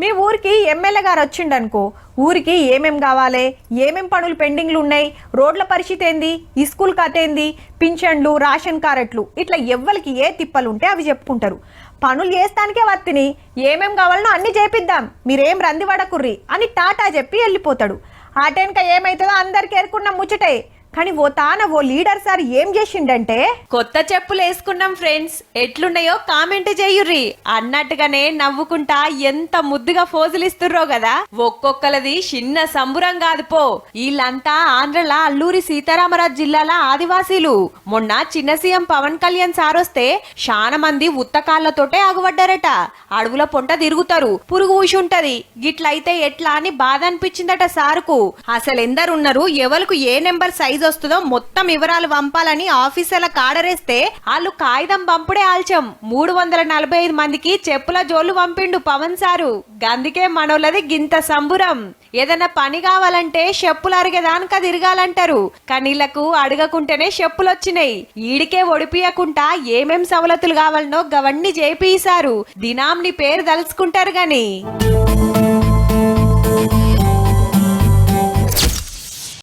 మీ ఊరికి ఎమ్మెల్యే గారు వచ్చిండనుకో, ఊరికి ఏమేం కావాలి, ఏమేం పనులు పెండింగ్లు ఉన్నాయి, రోడ్ల పరిస్థితి ఏంది, ఈ స్కూల్ కథ ఏంది, పింఛన్లు, రేషన్ కార్డులు, ఇట్లా ఎవ్వరికి ఏ తిప్పలు ఉంటే అవి చెప్పుకుంటారు. పనులు చేస్తానికే వత్తిని, ఏమేం కావాలనో అన్ని చేపిద్దాం, మీరేం రంది పడకుర్రి అని టాటా చెప్పి వెళ్ళిపోతాడు. ఆ టెన్క ఏమైతుందో అందరికి ఎరుకున్న ముచ్చటే. కానీ ఓ లీడర్ సార్ ఏం చేసిండంటే, కొత్త చెప్పులు వేసుకున్నాం ఫ్రెండ్స్, ఎట్లున్నాయో కామెంట్ చేయుర్రి అన్నట్టుగానే నవ్వుకుంటా ఎంత ముద్దుగా ఫోజులు ఇస్తుర్రో కదా. ఒక్కొక్కలది చిన్న సంబురం కాదు పో. వీళ్ళంతా ఆంధ్రల అల్లూరి సీతారామరాజు జిల్లాల ఆదివాసీలు. మొన్న చిన్న సీఎం పవన్ కళ్యాణ్ సార్ వస్తే చాలా మంది ఉత్తకాళ్లతోటే ఆగుపడ్డారట. అడవుల పొంట తిరుగుతారు, పురుగు ఊసి ఉంటది, గిట్లయితే ఎట్లా అని బాధ అనిపించిందట సారుకు. అసలు ఎందరున్నారు, ఎవరికి ఏ నెంబర్ సైజ్ వస్తుందో మొత్తం వివరాలు పంపాలని ఆఫీసర్లకు ఆర్డరేస్తే వాళ్ళు కాగితం పంపుడే ఆల్చం 345 మందికి చెప్పుల జోళ్లు పంపిండు పవన్ సారు. గందుకే మనోళ్ళది గింత సంబురం. ఏదైనా పని కావాలంటే చెప్పులు అరిగేదానిక తిరగాలంటారు, కనీళ్లకు అడగకుంటేనే చెప్పులు వచ్చినాయి. ఈడికే ఒడిపియకుండా ఏమేం సవలతులు కావాలనో గవన్నీ చేపిసారు. దినాంని పేరు తలుచుకుంటారు గాని.